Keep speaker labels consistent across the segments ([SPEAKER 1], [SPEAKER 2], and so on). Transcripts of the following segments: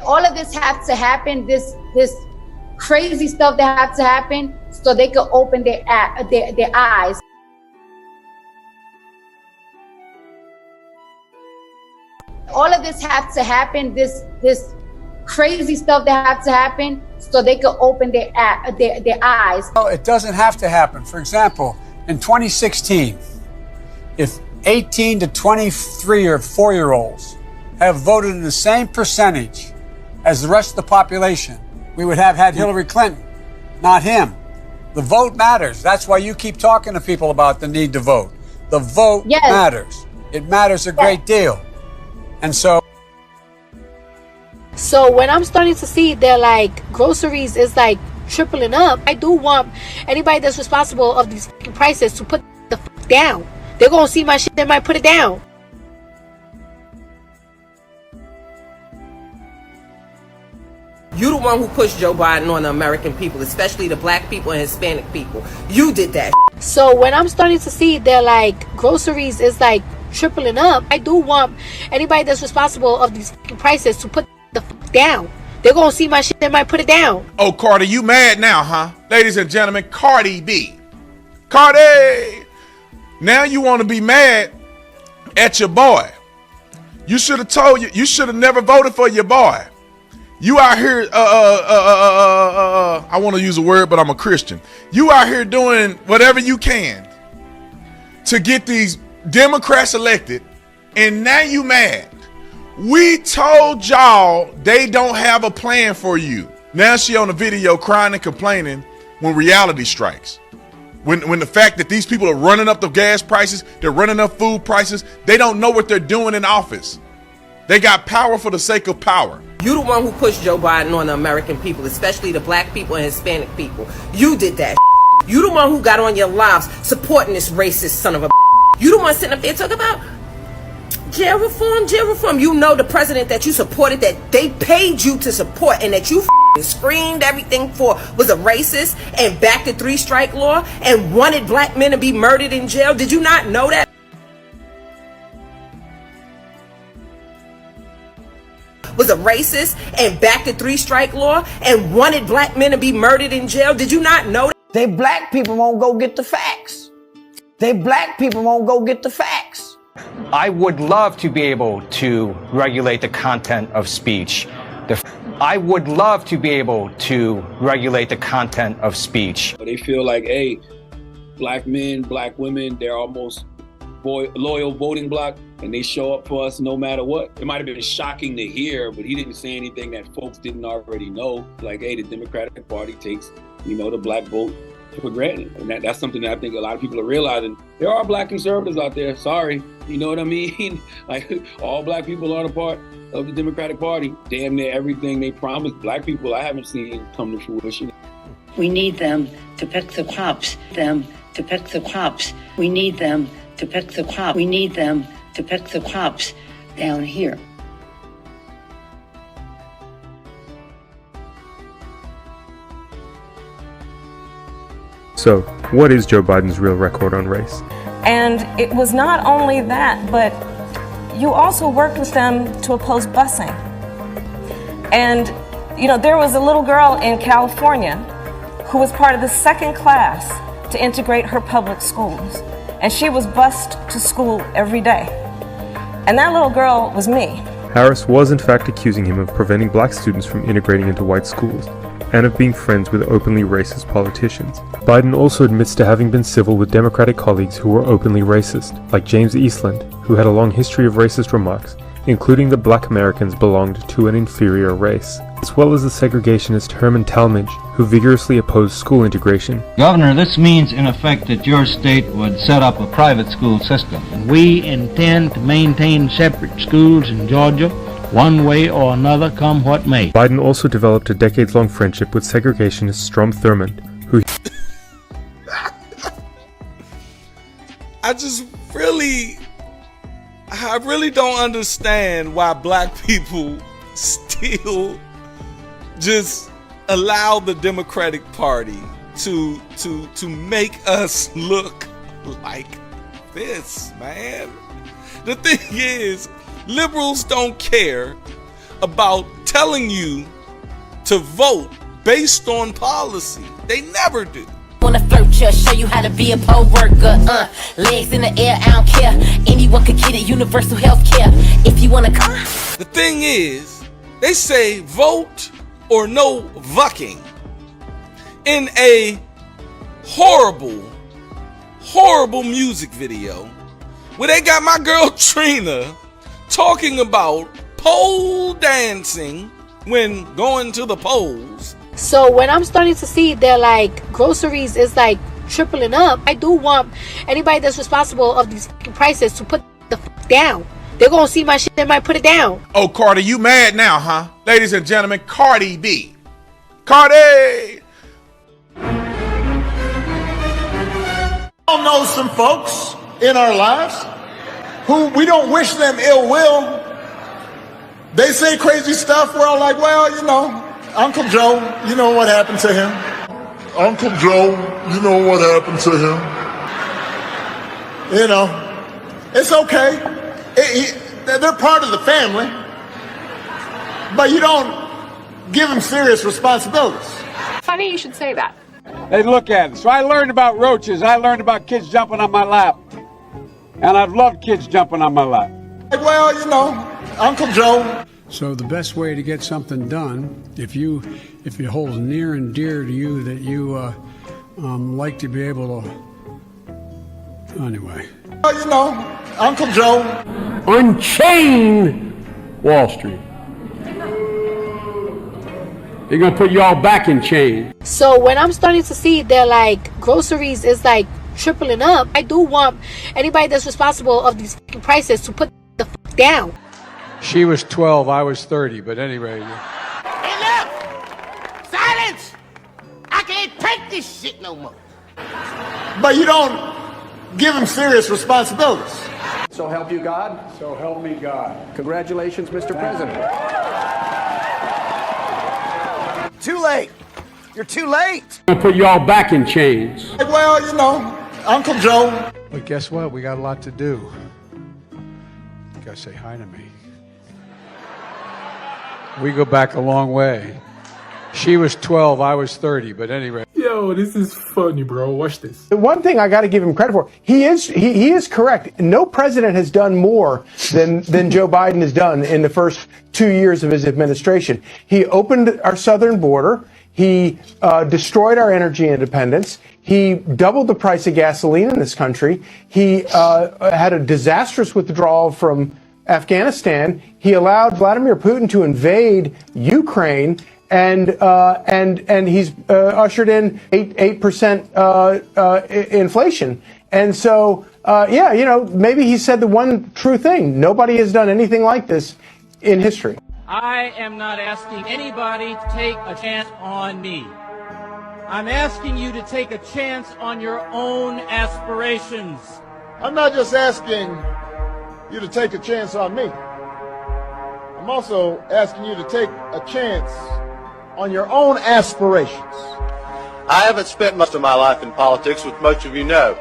[SPEAKER 1] All of this has to happen, this crazy stuff that has to happen so they can open their eyes. All of this has to happen, this crazy stuff that has to happen so they can open their eyes.
[SPEAKER 2] No, it doesn't have to happen. For example, in 2016, if 18 to 23 or 4-year-olds have voted in the same percentage as the rest of the population, we would have had Hillary Clinton, not him. The vote matters. That's why you keep talking to people about the need to vote. The vote matters. It matters a great deal. And so
[SPEAKER 3] when I'm starting to see that like groceries is like tripling up, I do want anybody that's responsible of these prices to put the down. They're gonna see my shit, they might put it down.
[SPEAKER 4] You the one who pushed Joe Biden on the American people, especially the black people and Hispanic people. You did that.
[SPEAKER 3] So when I'm starting to see that like groceries is like tripling up, I do want anybody that's responsible of these prices to put the down. They're gonna see my shit, they might put it down.
[SPEAKER 5] Oh, Cardi, you mad now, huh? Ladies and gentlemen, Cardi B. Cardi! Now you want to be mad at your boy. You should have you should have never voted for your boy. You out here, I want to use a word, but I'm a Christian. You out here doing whatever you can to get these Democrats elected, and now you mad. We told y'all they don't have a plan for you. Now she on the video crying and complaining when reality strikes. When the fact that these people are running up the gas prices, they're running up food prices, they don't know what they're doing in office. They got power for the sake of power.
[SPEAKER 4] You the one who pushed Joe Biden on the American people, especially the black people and Hispanic people. You did that. You the one who got on your lives supporting this racist son of a. You the one sitting up there talking about jail reform, jail reform. You know the president that you supported, that they paid you to support, and that you screamed everything for was a racist and backed the 3-strike law and wanted black men to be murdered in jail. Did you not know that? Was a racist and backed the 3-strike law and wanted black men to be murdered in jail. Did you not know that?
[SPEAKER 6] They black people won't go get the facts. They black people won't go get the facts.
[SPEAKER 7] I would love to be able to regulate the content of speech. I would love to be able to regulate the content of speech.
[SPEAKER 8] They feel like, hey, black men, black women, they're almost loyal voting bloc, and they show up for us no matter what. It might have been shocking to hear, but he didn't say anything that folks didn't already know. Like, hey, the Democratic Party takes, the black vote for granted. And that's something that I think a lot of people are realizing. There are black conservatives out there, sorry, you know what I mean? Like, all black people are a part of the Democratic Party. Damn near everything they promised black people I haven't seen come to fruition.
[SPEAKER 9] We need them to pick the crops, We need them to pick the crop. We need them to pick the crops down here.
[SPEAKER 10] So, what is Joe Biden's real record on race?
[SPEAKER 11] And it was not only that, but you also worked with them to oppose busing. And, there was a little girl in California who was part of the second class to integrate her public schools. And she was bused to school every day. And that little girl was me.
[SPEAKER 10] Harris was in fact accusing him of preventing black students from integrating into white schools, and of being friends with openly racist politicians. Biden also admits to having been civil with Democratic colleagues who were openly racist, like James Eastland, who had a long history of racist remarks, including that black Americans belonged to an inferior race, as well as the segregationist Herman Talmadge, who vigorously opposed school integration.
[SPEAKER 12] Governor, this means in effect that your state would set up a private school system. We intend to maintain separate schools in Georgia, one way or another, come what may.
[SPEAKER 10] Biden also developed a decades-long friendship with segregationist Strom Thurmond, who
[SPEAKER 5] I really don't understand why black people still just allow the Democratic Party to make us look like this, man. The thing is, liberals don't care
[SPEAKER 13] about telling you to vote based on policy. They never do.
[SPEAKER 14] Wanna flirt ya, show you how to be a poll worker. Legs in the air, I don't care. Anyone could get it, universal health care. If you wanna come.
[SPEAKER 13] The thing is, they say vote or no vucking in a horrible, horrible music video where they got my girl Trina talking about pole dancing when going to the polls.
[SPEAKER 3] So when I'm starting to see that like groceries is like tripling up, I do want anybody that's responsible of these prices to put the down. They're gonna see my shit, they might put it down.
[SPEAKER 5] Oh, Cardi, you mad now, huh? Ladies and gentlemen, Cardi B. Cardi!
[SPEAKER 15] I know some folks in our lives who we don't wish them ill will. They say crazy stuff. We're all like, well, you know, Uncle Joe, you know what happened to him. Uncle Joe, you know what happened to him. You know, it's okay. They're part of the family, but you don't give them serious responsibilities.
[SPEAKER 16] Funny you should say that.
[SPEAKER 2] Hey, look at it. So I learned about roaches. I learned about kids jumping on my lap. And I've loved kids jumping on my lap.
[SPEAKER 15] Well, you know, Uncle Joe.
[SPEAKER 2] So the best way to get something done, if it holds near and dear to you that you like to be able to, anyway.
[SPEAKER 15] Well, you know, Uncle Joe.
[SPEAKER 2] Unchain Wall Street. They're gonna put you all back in chains.
[SPEAKER 3] So when I'm starting to see that like groceries is like tripling up, I do want anybody that's responsible of these prices to put the down.
[SPEAKER 2] She was 12, I was 30, but anyway.
[SPEAKER 17] Hey, look! Silence! I can't take this shit no more.
[SPEAKER 15] But you don't give them serious responsibilities.
[SPEAKER 18] So help you God?
[SPEAKER 2] So help me God.
[SPEAKER 18] Congratulations, Mr. President.
[SPEAKER 6] Too late. You're too late.
[SPEAKER 2] I'm gonna put you all back in chains.
[SPEAKER 15] Well, you know, Uncle Joe.
[SPEAKER 2] But guess what? We got a lot to do. You gotta say hi to me. We go back a long way. She was 12, I was 30, but anyway.
[SPEAKER 19] Yo, this is funny, bro. Watch this. The one thing I got to give him credit for, he is correct. No president has done more than Joe Biden has done in the first 2 years of his administration. He opened our southern border. He destroyed our energy independence. He doubled the price of gasoline in this country. He had a disastrous withdrawal from Afghanistan. He allowed Vladimir Putin to invade Ukraine. And he's ushered in 8% inflation. And so, yeah, you know, maybe he said the one true thing. Nobody has done anything like this in history.
[SPEAKER 20] I am not asking anybody to take a chance on me. I'm asking you to take a chance on your own aspirations.
[SPEAKER 15] I'm not just asking you to take a chance on me. I'm also asking you to take a chance on your own aspirations.
[SPEAKER 21] I haven't spent much of my life in politics, which most of you know,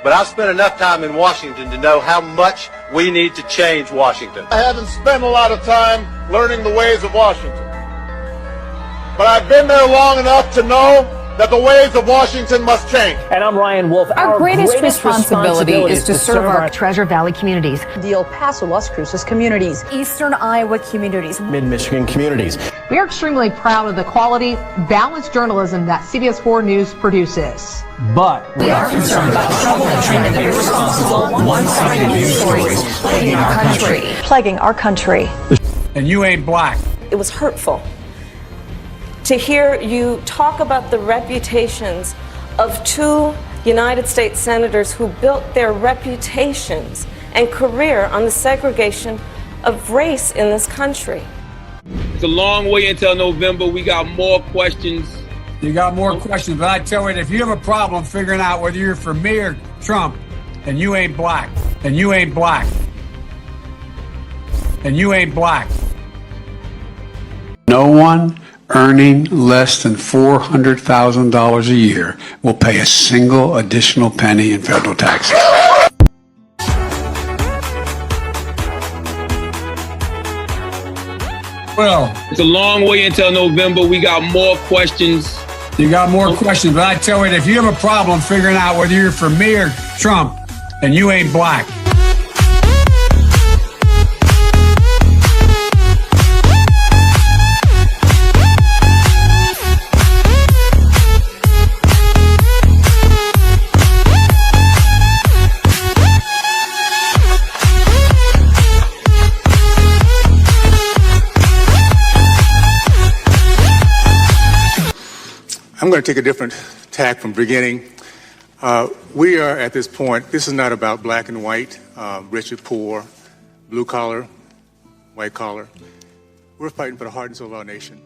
[SPEAKER 21] but I've spent enough time in Washington to know how much we need to change Washington.
[SPEAKER 15] I haven't spent a lot of time learning the ways of Washington, but I've been there long enough to know that the ways of Washington must change.
[SPEAKER 22] And I'm Ryan Wolf.
[SPEAKER 23] Our greatest responsibility is to serve our Treasure Valley communities, the El Paso, Las Cruces communities, Eastern Iowa communities,
[SPEAKER 18] Mid-Michigan communities.
[SPEAKER 23] We are extremely proud of the quality, balanced journalism that CBS 4 News produces.
[SPEAKER 22] But
[SPEAKER 23] we are concerned about trouble and trend of irresponsible, one-sided news stories plaguing our country.
[SPEAKER 11] Plaguing our country.
[SPEAKER 2] And you ain't black.
[SPEAKER 11] It was hurtful to hear you talk about the reputations of two United States senators who built their reputations and career on the segregation of race in this country.
[SPEAKER 8] It's a long way until November. We got more questions.
[SPEAKER 2] You got more questions, but I tell you, if you have a problem figuring out whether you're for me or Trump, and you ain't black, and you ain't black, and you ain't black. No one earning less than $400,000 a year will pay a single additional penny in federal taxes. Well,
[SPEAKER 8] it's a long way until November. We got more questions.
[SPEAKER 2] You got more questions, but I tell you, if you have a problem figuring out whether you're for me or Trump, then you ain't black.
[SPEAKER 1] I'm going to take a different tack from beginning. We are at this point, this is not about black and white, rich or poor, blue collar, white collar. We're fighting for the heart and soul of our nation.